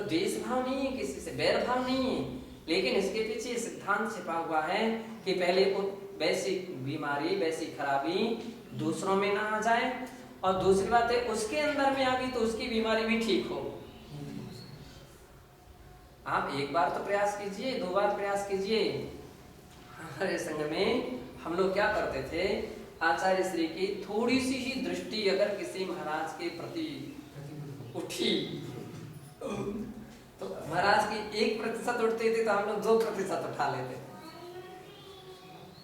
द्वेष भाव नहीं है, किसी से बैर भाव नहीं है, लेकिन इसके पीछे सिद्धांत छिपा हुआ है कि पहले वैसी बीमारी, वैसी खराबी दूसरों में ना आ जाए, और दूसरी बात है उसके अंदर में आ गई तो उसकी बीमारी भी ठीक हो। आप एक बार तो प्रयास कीजिए, 2 बार प्रयास कीजिए। हमारे संघ में हम लोग क्या करते थे, आचार्य श्री की थोड़ी सी ही दृष्टि अगर किसी महाराज के प्रति उठी तो महाराज की 1% उठते थे तो हम लोग 2% उठा लेते थे,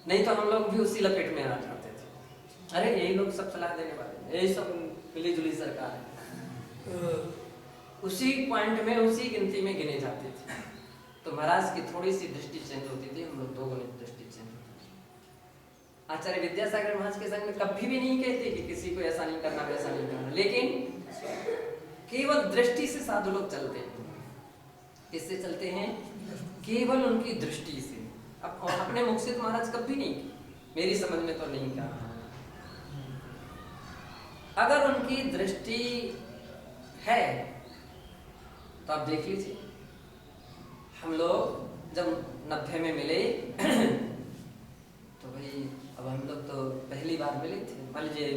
नहीं तो हम लोग भी उसी लपेट में आ जाते थे। अरे यही लोग सब सलाह देने वाले, यही सब मिली जुली सरकार है, उसी पॉइंट में उसी गिनती में गिने जाते थे। तो महाराज की थोड़ी सी दृष्टि चेंज होती थी, हम लोग 2 गुनी दृष्टि चेंज होती थी। आचार्य विद्यासागर महाराज के संग में कभी भी नहीं कहते कि किसी को ऐसा नहीं करना वैसा नहीं करना, लेकिन केवल दृष्टि से साधु लोग चलते हैं। किससे चलते हैं? केवल उनकी दृष्टि से। अब अपने मुख से महाराज कभी नहीं, मेरी समझ में तो नहीं कहा। अगर उनकी दृष्टि है तो आप देख लीजिए, हम लोग जब 90 में मिले तो भाई अब हम लोग तो पहली बार मिले थे, मान लीजिए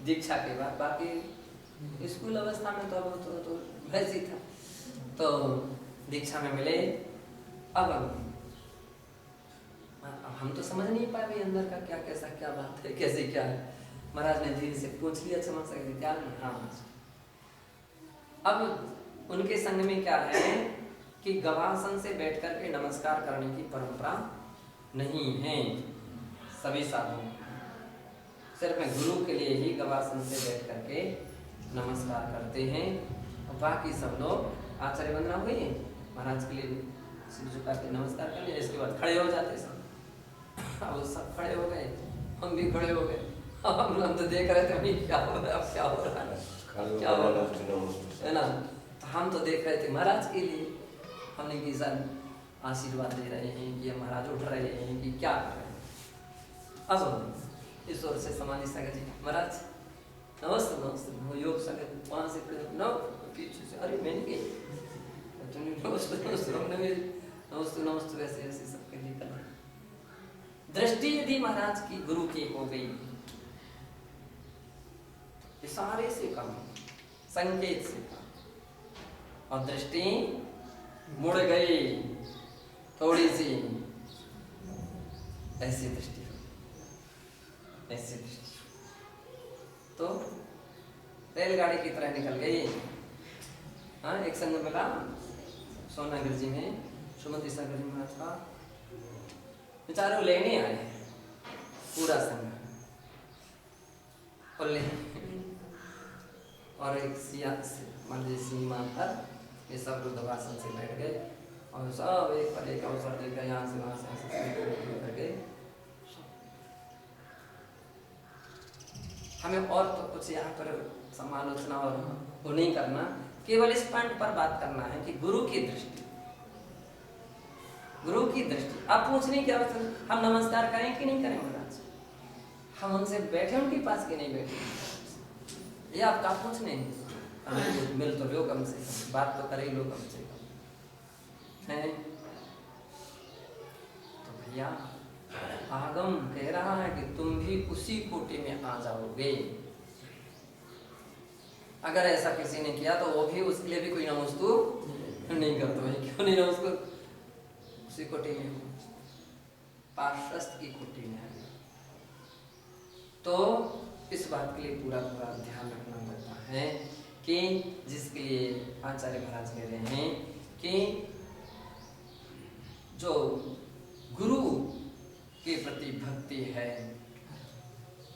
दीक्षा के बाद, बाकी स्कूल अवस्था में तो अब तो वैसे ही था। तो दीक्षा में मिले, अब हम तो समझ नहीं पाए भाई अंदर का क्या, कैसा क्या बात है, कैसे क्या है। महाराज ने धीरे से पूछ लिया, समझ सकते क्या? हाँ। अब उनके संग में क्या है कि गवासन से बैठ करके नमस्कार करने की परंपरा नहीं है सभी साधु, सिर्फ गुरु के लिए ही गवासन से बैठ करके नमस्कार करते हैं, और बाकी सब लोग आचार्य वंदना हुई है, महाराज के लिए सिर झुका के नमस्कार कर लिया, इसके बाद खड़े हो जाते सब। अब सब खड़े हो गए, हम भी खड़े हो गए, हम तो देख रहे थे भाई क्या हो रहा है, अब क्या हो रहा है, क्या हो रहा है ना। तो हम तो देख रहे थे महाराज के लिए, हमने कि सर आशीर्वाद दे रहे हैं कि महाराज उठ रहे हैं कि क्या कर रहे हैं। अब इस ओर से समाधि सागर जी, महाराज नमस्ते नमस्ते, वो योग संगत वहाँ से पीछे से, अरे मैंने कही नमस्ते नमस्ते, हमने भी नमस्ते नमस्ते वैसे ऐसे सबके लिए करना। दृष्टि यदि महाराज की गुरु की हो गई, इशारे से कम, संकेत से कम, और दृष्टि मुड़ गई थोड़ी सी, ऐसी दृष्टि, ऐसी दृष्टि तो रेलगाड़ी की तरह निकल गई। हाँ, एक संग मिला सोनागिर जी में, सुमति सागर जी महाराज का, बेचारे लेने आए पूरा संग, और एक सीमा पर ये सब लोग दबासन से बैठ गए, और सब एक पर एक अवसर देकर यहाँ से वहाँ से कर गए। हमें और तो कुछ यहाँ पर समालोचना और वो नहीं करना, केवल इस पॉइंट पर बात करना है कि गुरु की दृष्टि, गुरु की दृष्टि। आप पूछने की आवश्यकता, हम नमस्कार करें कि नहीं करें महाराज, हम उनसे बैठे उनके पास कि नहीं बैठे, ये आप क्या पूछने, मिल तो लो कम से कम, बात तो करे लो कम से कम है। तो भैया आगम कह रहा है कि तुम भी उसी कोटि में आ जाओगे। अगर ऐसा किसी ने किया तो वो भी, उसके लिए भी कोई नमस्तु नहीं करता है, क्यों नहीं नमस्कार, उसी कोटि में, पार्श्वस्थ की कोटि में है। तो इस बात के लिए पूरा पूरा ध्यान रखना पड़ता है कि जिसके लिए आचार्य महाराज कह रहे हैं कि जो गुरु के प्रति भक्ति है,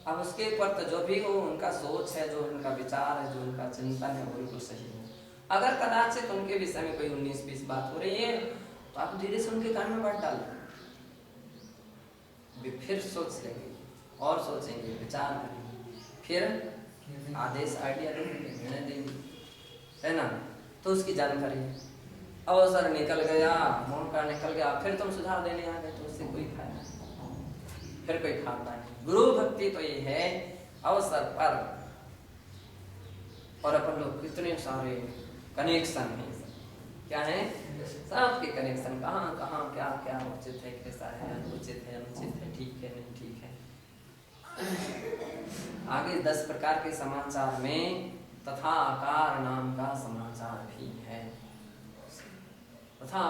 अब उसके ऊपर तो जो भी हो उनका सोच है, जो उनका विचार है, जो उनका चिंतन है, वो बिल्कुल सही है। अगर कदाचित उनके विषय में कोई 19-20 बात हो रही है तो आप धीरे से उनके कान में बात डाल दें, फिर सोच लेंगे और सोचेंगे, विचार करेंगे, फिर आदेश आइडिया देंगे, निर्णय देंगे, है ना। तो उसकी जानकारी, अवसर निकल गया, मौका निकल गया, फिर तुम सुझाव देने आ गए तो उससे कोई फायदा नहीं, फिर कोई खाता नहीं। गुरु भक्ति तो ये है अवसर पर, और अपन लोग कितने सारे कनेक्शन हैं, क्या है, सबके कनेक्शन कहाँ कहाँ क्या क्या उचित है, कैसा है, अनुचित है, अनुचित है, ठीक है, नहीं ठीक है। आगे 10 प्रकार के समाचार में तथाकार नाम का समाचार भी है। तथा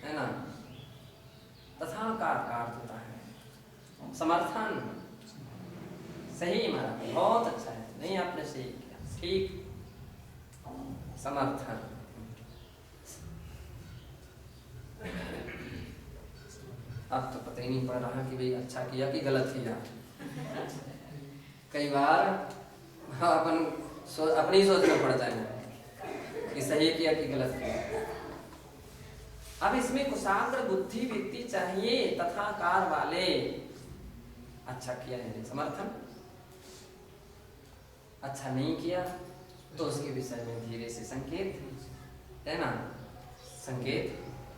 है ना, तथाकार का अर्थ होता है समर्थन। सही माना, बहुत अच्छा है, नहीं आपने सही किया, ठीक, समर्थन। अब तो पता ही नहीं पड़ रहा कि भाई अच्छा किया कि गलत किया। कई बार अपनी सोच में पड़ जाए कि सही किया कि गलत किया। अब इसमें कुशाग्र बुद्धि व्यक्ति चाहिए, तथाकार वाले। अच्छा किया है समर्थन, अच्छा नहीं किया तो उसके विषय में धीरे से संकेत, है ना, संकेत,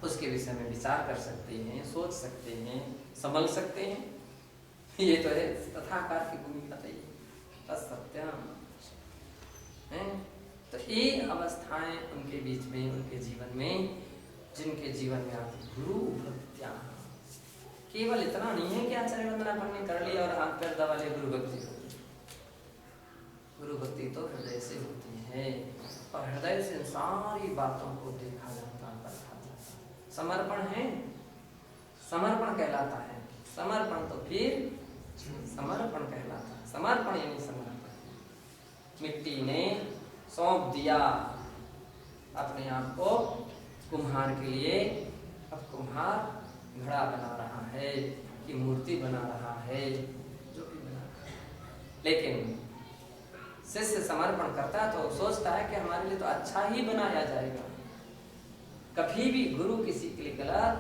उसके विषय में विचार कर सकते हैं, सोच सकते हैं, संभल सकते हैं। ये तो है तथाकार की भूमिका तो ये सत्यम है। तो ये अवस्थाएं उनके बीच में, उनके जीवन में, जिनके जीवन में आती गुरु भक्तियां। केवल इतना नहीं है कि आचार्य वंदना पढ़ने कर लिया और हाथ पैर दबा लिया, गुरु भक्ति हो। गुरु भक्ति तो हृदय से होती है और हृदय से सारी बातों को देखा जाता, परखा जाता। समर्पण है, समर्पण कहलाता है। समर्पण तो फिर समर्पण कहलाता है। समर्पण यानी समर्पण। मिट्टी ने सौंप दिया अपने आप को कुम्हार के लिए। अब कुम्हार घड़ा बना रहा है कि मूर्ति बना रहा है, जो भी बना रहा है। लेकिन शिष्य समर्पण करता है तो सोचता है कि हमारे लिए तो अच्छा ही बनाया जाएगा, कभी भी गुरु किसी के लिए गलत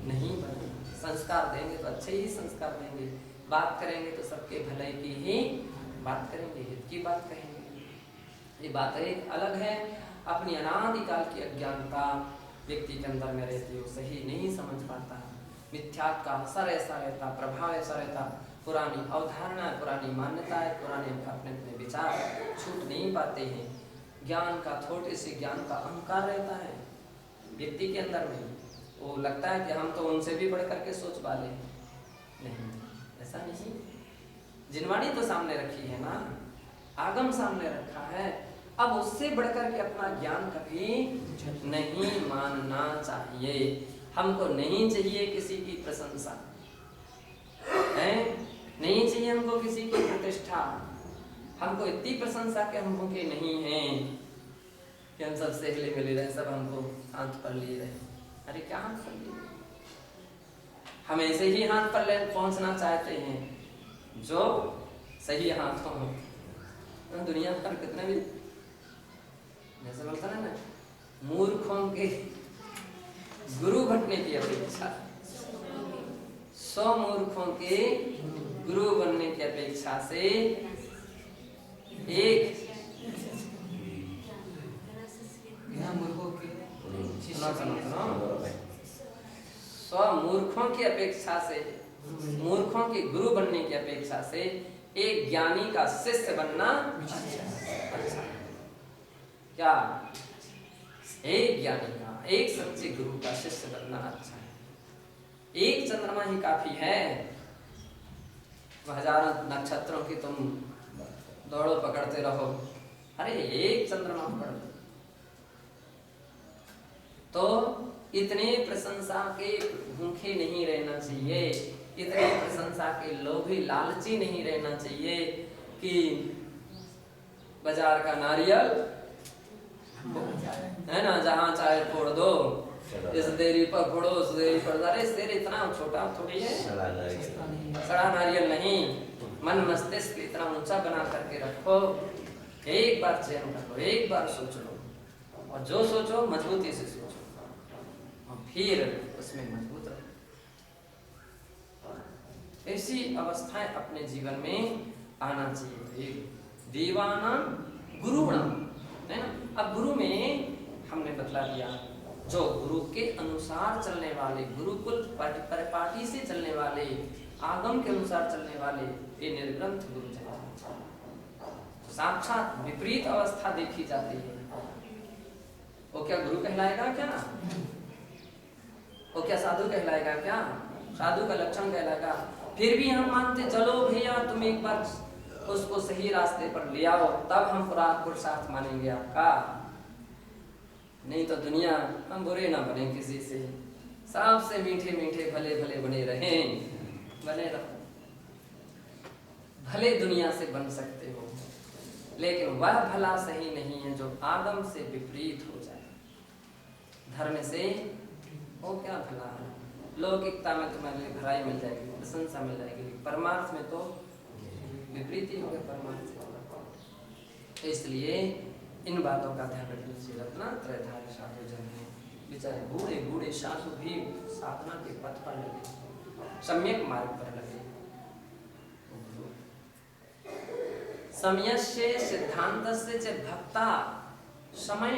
नहीं बनेगा। संस्कार देंगे तो अच्छे ही संस्कार देंगे, बात करेंगे तो सबके भले की ही बात करेंगे, हित की बात कहेंगे। ये बात एक अलग है। अपनी अनादिकाल की अज्ञानता व्यक्ति के अंदर में रहती है, वो सही नहीं समझ पाता, मिथ्यात्व का असर ऐसा रहता, प्रभाव ऐसा रहता, पुरानी अवधारणा, पुरानी मान्यताएं, पुराने अपने अपने विचार छूट नहीं पाते हैं। ज्ञान का, थोड़े से ज्ञान का अहंकार रहता है व्यक्ति के अंदर में। वो लगता है कि हम तो उनसे भी बढ़ करके सोच वाले। नहीं, ऐसा नहीं। जिनवाणी तो सामने रखी है ना, आगम सामने रखा है। अब उससे बढ़कर के अपना ज्ञान कभी नहीं मानना चाहिए। हमको नहीं चाहिए किसी की प्रशंसा है, नहीं चाहिए हमको किसी की प्रतिष्ठा। हमको इतनी प्रशंसा के हम भूखे नहीं हैं कि हम सबसे हिले मिले रहे, सब हमको हाथ पर लिए रहे। अरे क्या हाथ पर लिए, हम ऐसे ही हाथ पर पहुंचना चाहते हैं जो सही हाथ हो। दुनिया पर कितने भी जैसे बोलता है ना, मूर्खों के गुरु बनने की अपेक्षा, 100 मूर्खों के गुरु बनने की अपेक्षा से एक मूर्खों के 100 मूर्खों की अपेक्षा से, मूर्खों के गुरु बनने की अपेक्षा से एक ज्ञानी का शिष्य बनना अच्छा। क्या, एक ज्ञानी का, एक सच्चे गुरु का शिष्य बनना अच्छा है। एक चंद्रमा ही काफी है, हजारों नक्षत्रों की तुम दौड़ो पकड़ते रहो। अरे एक चंद्रमा पकड़ तो इतने प्रशंसा के भूखे नहीं रहना चाहिए, इतने प्रशंसा के लोभी लालची नहीं रहना चाहिए कि बाजार का नारियल है ना, जहाँ चाहे फोड़ दो, इस देरी पर फोड़ो, उस देरी पर। अरे शेर इतना छोटा थोड़ी है, सड़ा नारियल नहीं। मन मस्तिष्क इतना ऊंचा बना करके रखो, एक बार चयन कर लो, एक बार सोच लो, और जो सोचो मजबूती से सोचो और फिर उसमें मजबूत रहो। ऐसी अवस्थाएं अपने जीवन में आना चाहिए। दीवाना गुरुणा है ना। अब गुरु में हमने बतला दिया, जो गुरु के अनुसार चलने वाले, गुरुकुल परिपाटी से चलने वाले, आगम के अनुसार चलने वाले, ये निर्ग्रंथ गुरु जन। साक्षात विपरीत अवस्था देखी जाती है। वो क्या गुरु कहलाएगा क्या? वो क्या साधु कहलाएगा क्या? साधु का लक्षण कहलाएगा? फिर भी हम मानते चलो भैया तुम एक बार उसको सही रास्ते पर ले आओ तब हम पूरा पुरुषार्थ मानेंगे आपका। नहीं तो दुनिया हम बुरे ना बने किसी से, सबसे मीठे मीठे भले भले बने रहें, बने रहो। भले दुनिया से बन सकते हो लेकिन वह भला सही नहीं है जो आदम से विपरीत हो जाए। धर्म से वो क्या भला है? लौकिकता में तुम्हारे लिए भलाई मिल जाएगी, प्रशंसा मिल जाएगी, परमार्थ में तो विपरीत ही होगा परमार्थ से। इसलिए इन बातों का ध्यान रखना चाहिए। अपना त्रैधार्य साधु जन है, बेचारे बूढ़े बूढ़े साधु भी साधना के पथ पर लगे, सम्यक मार्ग पर लगे। समयस्य सिद्धांतस्य च भक्ता समय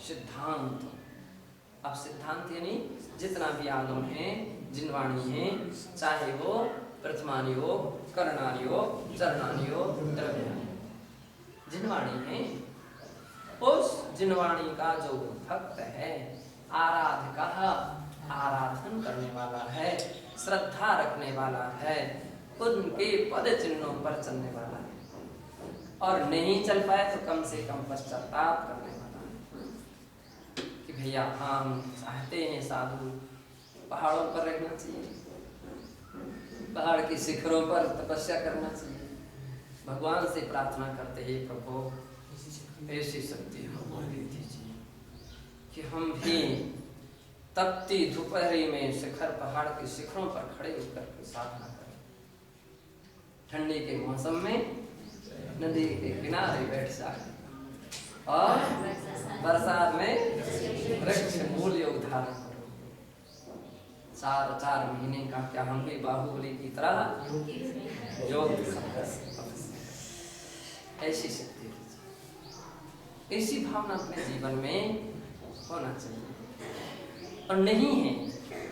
सिद्धांत। अब सिद्धांत यानी जितना भी आगम है, जिनवाणी है, चाहे वो प्रथमानी हो, करणानी हो, चरणानी हो, द्रव्यानी, जिनवाणी है, उस जिनवाणी का जो भक्त है, आराधका, आराधन करने वाला है, श्रद्धा रखने वाला है, उनके पद चिन्हों पर चलने वाला है, और नहीं चल पाए तो कम से कम पश्चाताप करने वाला है कि भैया हम चाहते हैं साधु पहाड़ों पर रहना चाहिए, पहाड़ की शिखरों पर तपस्या करना चाहिए, भगवान से प्रार्थना करते हैं प्रभु ऐसी शक्ति हमको भी दीजिए कि हम भी तपती दोपहरी में शिखर पहाड़ के शिखरों पर खड़े होकर के साधना करें, ठंडी के मौसम में नदी के किनारे बैठ जाए और बरसात में वृक्ष मूल योग धारण करो। 4 महीने का क्या हम भी बाहुबली की तरह योग ऐसी शक्ति, ऐसी भावना अपने जीवन में होना चाहिए। और नहीं है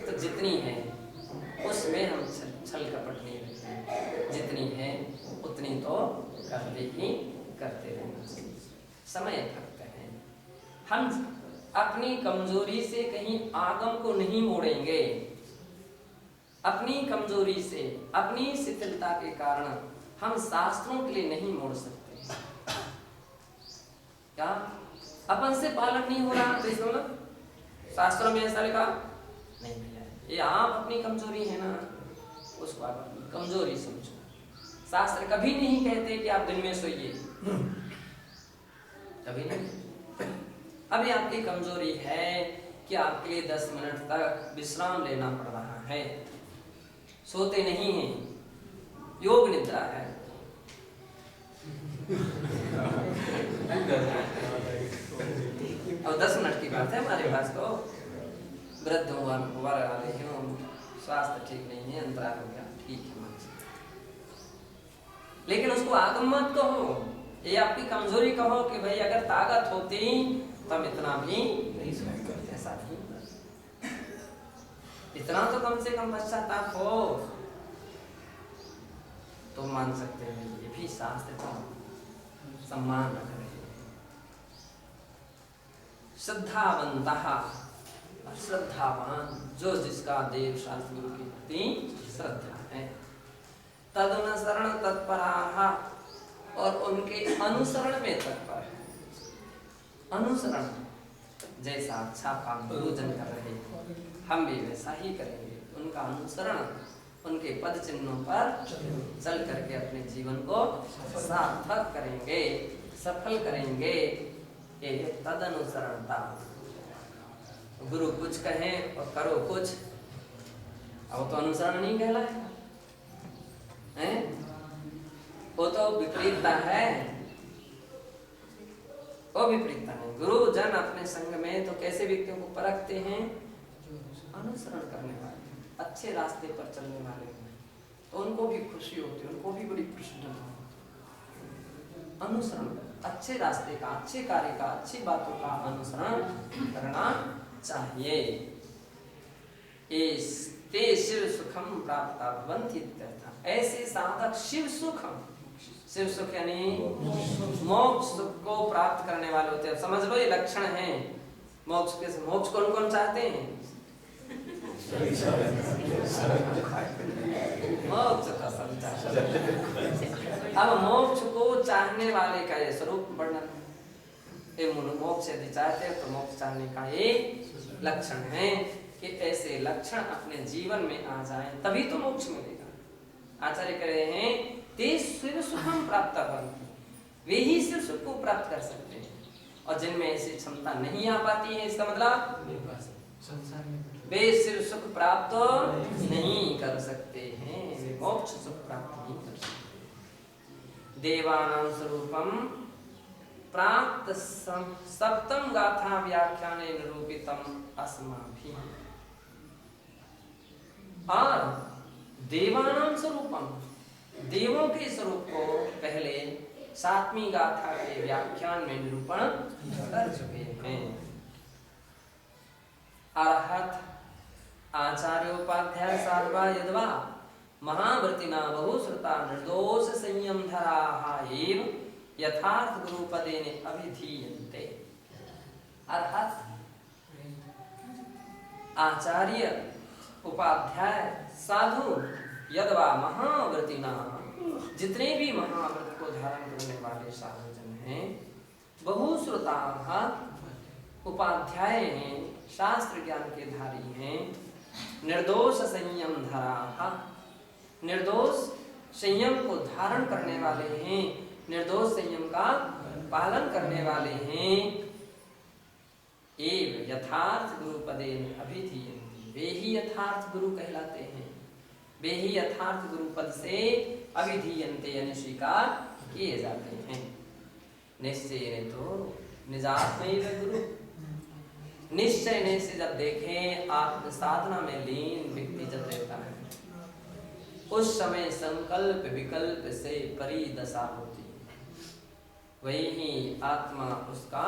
तो जितनी है उसमें हम छल कपट नहीं रखते, जितनी है उतनी तो करते रहना चाहिए। समय भक्त है, हम अपनी कमजोरी से कहीं आगम को नहीं मोड़ेंगे, अपनी कमजोरी से, अपनी शिथिलता के कारण हम शास्त्रों के लिए नहीं मोड़ सकते। क्या अपन से पालन नहीं हो रहा तो इसमें शास्त्रों में ऐसा लिखा नहीं भैया, ये आप अपनी कमजोरी है ना, उसको आप अपनी कमजोरी समझो। शास्त्र कभी नहीं कहते कि आप दिन में सोइए, कभी नहीं। अभी आपकी कमजोरी है कि आपके लिए 10 मिनट तक विश्राम लेना पड़ रहा है, सोते नहीं हैं, योग निद्रा है। अब 10 मिनट की बात है हमारे पास, तो वृद्ध हुआ वाले हैं, स्वास्थ्य ठीक नहीं है, अंतराल हो गया, ठीक है, लेकिन उसको आगम मत कहो, ये आपकी कमजोरी कहो कि भाई अगर ताकत होती तब इतना भी नहीं करते, ऐसा नहीं, इतना तो कम से कम पश्चाताप हो तो मान सकते हैं। ये भी शास्त्र का सम्मान रख रहे हैं। श्रद्धावंतः, श्रद्धावान जो जिसका देव शास्त्र गुरु के प्रति श्रद्धा है, तदनुसरण तत्पराः, और उनके अनुसरण में तत्पर है। अनुसरण जैसा अच्छा काम गुरुजन कर रहे हैं हम भी वैसा ही करेंगे, उनका अनुसरण, उनके पद चिन्हों पर चल करके अपने जीवन को सार्थक करेंगे, सफल करेंगे। ये तदनुसरणता। गुरु कुछ कहें और करो कुछ, अब तो अनुसरण नहीं कहलाएगा, हैं? वो तो विपरीतता है, वो विपरीतता है। गुरु जन अपने संग में तो कैसे व्यक्तियों को परखते हैं? अनुसरण करने वाले, अच्छे रास्ते पर चलने वाले हैं, तो उनको भी खुशी होती है, उनको भी बड़ी प्रसन्नता होती। अनुसरण, अच्छे रास्ते का, अच्छे कार्य का, अच्छी बातों का अनुसरण करना चाहिए। ते शिव सुखम प्राप्त भवन्ति इत्यर्थः। ऐसे साधक शिव सुखम, शिव सुख यानी मोक्ष सुख को प्राप्त करने वाले होते हैं। समझ लो ये लक्षण है मोक्ष कौन कौन चाहते हैं? मोक्ष का सब चाहते हैं। अब मोक्ष को चाहने वाले का ये स्वरूप वर्णन है। मोक्ष यदि चाहते हैं तो मोक्ष चाहने का ये लक्षण है कि ऐसे लक्षण अपने जीवन में आ जाएं, तभी तो मोक्ष मिलेगा। आचार्य कह रहे हैं ते शिव सुखम प्राप्त भवन्ति, वे ही शिव सुख को प्राप्त कर सकते हैं। और जिनमें ऐसी क्षमता नहीं आ पाती है, इसका मतलब वे शिव सुख प्राप्त नहीं कर सकते हैं, वे मोक्ष सुख प्राप्त नहीं कर सकते। देवानां स्वरूपम प्राप्त सप्तम गाथा व्याख्याने निरूपितम अस्माभिः। और देवानां स्वरूपम, देवों के स्वरूप को पहले सातवीं गाथा के व्याख्यान में निरूपण कर चुके हैं। अरहत आचार्योपाध्याय सार्वा यद्वा महाव्रतिना बहुश्रुता निर्दोष संयम धराः एव यथार्थ गुरुपदेन अभिधीयन्ते। अर्थात आचार्य उपाध्याय साधु यद्वा महाव्रतिना, जितने भी महाव्रत को धारण करने वाले साधुजन हैं, बहुश्रुताः उपाध्याय हैं, शास्त्र ज्ञान के धारी हैं, निर्दोष संयम धराः, निर्दोष संयम को धारण करने वाले हैं, निर्दोष संयम का पालन करने वाले हैं। एव यथार्थ गुरुपदेन अभिधीयन्ते, वे ही यथार्थ गुरु कहलाते हैं, वे ही यथार्थ गुरुपद से अभिधीयन्ते यानी स्वीकार किए जाते हैं। निश्चय तो निजात्मैव गुरु, निश्चय से जब देखें आत्म साधना में लीन व्यक्ति जब रहता है, उस समय संकल्प विकल्प से परी दशा होती है, वही ही आत्मा उसका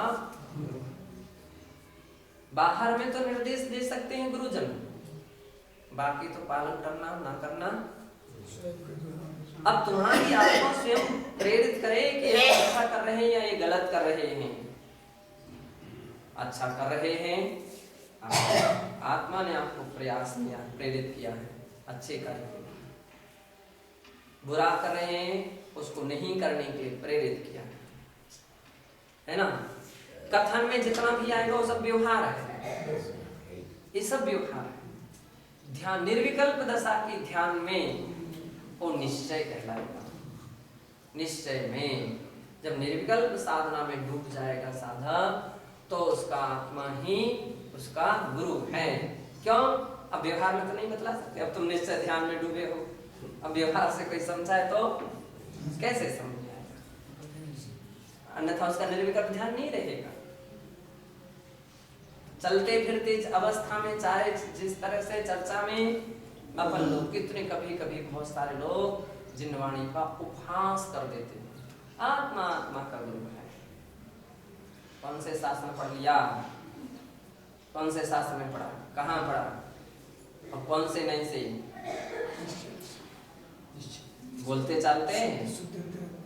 गुरु। बाहर में तो निर्देश दे सकते हैं गुरुजन, बाकी तो पालन करना ना करना अब तुम्हारी आत्मा स्वयं प्रेरित करे कि ये अच्छा कर रहे हैं या ये गलत कर रहे हैं। अच्छा कर रहे हैं, आत्मा ने आपको प्रयास किया, प्रेरित किया है अच्छे कार्य के लिए। बुरा कर रहे हैं, उसको नहीं करने के लिए प्रेरित किया है ना। कथन में जितना भी आएगा वो सब व्यवहार है, ये सब व्यवहार है। ध्यान निर्विकल्प दशा की ध्यान में वो निश्चय कहलाएगा। निश्चय में जब निर्विकल्प साधना में डूब जाएगा साधक, तो उसका आत्मा ही उसका गुरु है। क्यों? अब व्यवहार में तो नहीं बतला सकते, अब तुम निश्चय ध्यान में डूबे हो, अब व्यवहार से कोई समझाए तो कैसे समझ आएगा, अन्यथा उसका निर्विकल्प ध्यान नहीं रहेगा। चलते फिरते अवस्था में चाहे जिस तरह से चर्चा में अपन लोग कितने कभी कभी बहुत सारे लोग जिन वाणी का उपहास कर देते हैं, आत्मा आत्मा का गुरु है। कौन से शास्त्र में पढ़ लिया, कौन से शास्त्र में पढ़ा, कहाँ पढ़ा और कौन से नहीं से बोलते चालते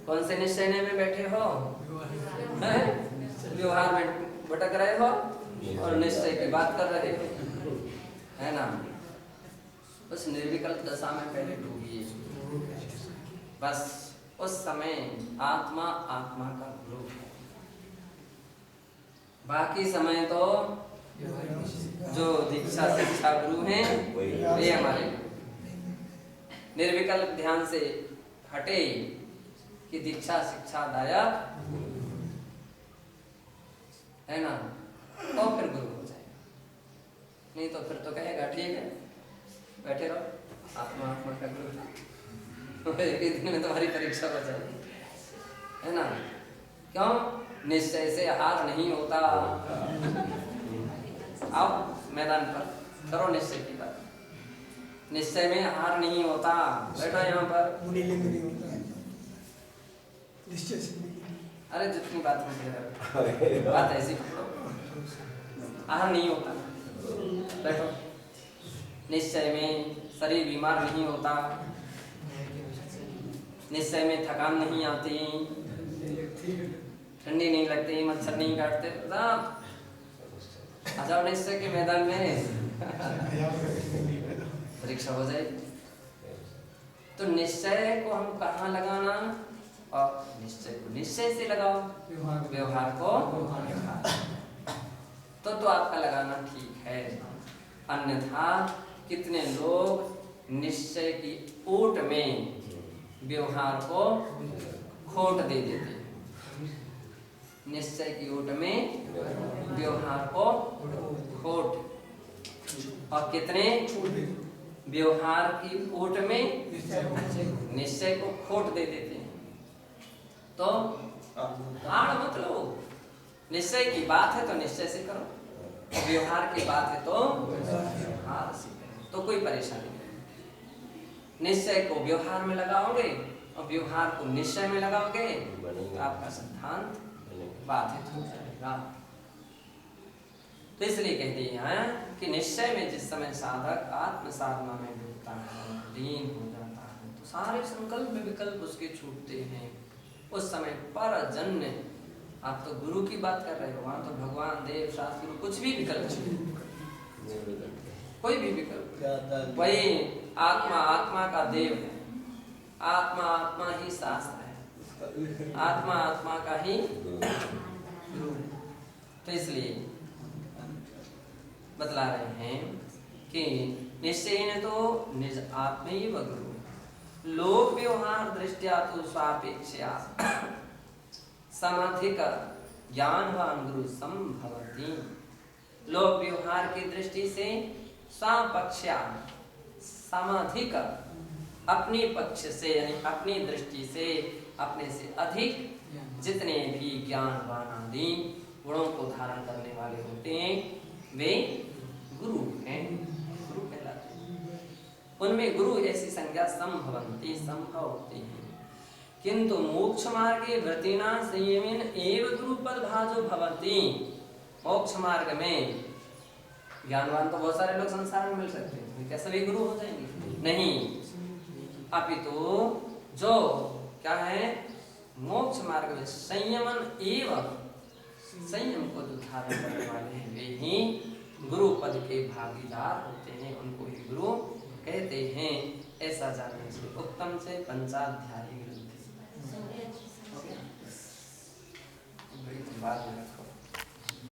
कौन से निश्चय में बैठे हो, व्यवहार में भटक रहे हो और निश्चय की बात कर रहे हो, है ना। उस निर्विकल्प दशा में पहले डूबिए, बस उस समय आत्मा आत्मा का गुरु है। बाकी समय तो जो दीक्षा शिक्षा गुरु हैं वे हमारे निर्विकल्प ध्यान से हटे कि दीक्षा शिक्षा दायक है ना, तो फिर गुरु हो जाएगा। नहीं तो फिर तो कहेगा ठीक है बैठे रहो, आत्मा आत्मा का गुरु एक ही दिन में तुम्हारी परीक्षा हो जाएगी, है ना। क्यों? निश्चय से हार नहीं होता। आओ मैदान पर करो निश्चय की बात, निश्चय में हार नहीं होता। बैठो यहाँ पर, अरे जितनी बात में कह रहे हो बात ऐसी पकड़ो, हार नहीं होता। बैठो, निश्चय में शरीर बीमार नहीं होता, निश्चय में थकान नहीं आती, ठंडी नहीं लगती, मच्छर नहीं काटते, आ जाओ निश्चय के मैदान में, परीक्षा हो जाएगी। तो निश्चय को हम कहाँ लगाना, और निश्चय को निश्चय से लगाओ, व्यवहार को व्यवहार। तो आपका लगाना ठीक है। अन्यथा कितने लोग निश्चय की ओट में व्यवहार को खोट दे देते हैं। निश्चय की ओट में व्यवहार को खोट, और कितने व्यवहार की ओट में निश्चय को खोट दे देते हैं। तो आड़ मत लो, निश्चय की बात है तो निश्चय से करो, व्यवहार की बात है तो व्यवहार से करो, तो कोई परेशानी नहीं। निश्चय को व्यवहार में लगाओगे और व्यवहार को निश्चय में लगाओगे तो आपका सिद्धांत बाधित हो जाएगा। तो इसलिए कहते हैं कि निश्चय में जिस समय साधक आत्म साधना में डूबता है, लीन हो जाता है, तो सारे संकल्प विकल्प उसके छूटते हैं। उस समय परजन्य, आप तो गुरु की बात कर रहे हो, वहां तो भगवान, देव, शास्त्र, गुरु, कुछ भी विकल्प छूटे, कोई भी विकल्प, वही आत्मा आत्मा का देव है, आत्मा आत्मा ही शास्त्र है, आत्मा आत्मा का ही गुरु है। तो इसलिए बतला रहे हैं कि निश्चयेन तो निज आत्मैव गुरु, लोक व्यवहार दृष्टिया तो स्वापेक्षया समाधिक ज्ञानवान गुरु संभवति। लोक व्यवहार की दृष्टि से स्वापक्षा समाधिक, अपनी पक्ष से यानी अपनी दृष्टि से अपने से अधिक जितने भी ज्ञानवान आदि गुणों को धारण करने वाले होते हैं वे गुरु हैं, गुरु कहलाते हैं। उनमें गुरु ऐसी संज्ञा संभवन्ति, संभव होती है। किंतु मोक्ष मार्गे वृत्तिना संयमेन एव गुरु पद भाजो भवति। मोक्ष मार्ग में ज्ञानवान तो बहुत सारे लोग संसार में मिल सकते हैं, क्या सभी गुरु हो जाएंगे? नहीं, अपितु जो क्या है, मोक्ष मार्ग में संयमन एवं संयम को जो धारण करने वाले हैं वे ही गुरु पद के भागीदार होते हैं, उनको ही गुरु कहते हैं। ऐसा जानने से उत्तम से पंचाध्यायी ग्रंथ बाद में रखो।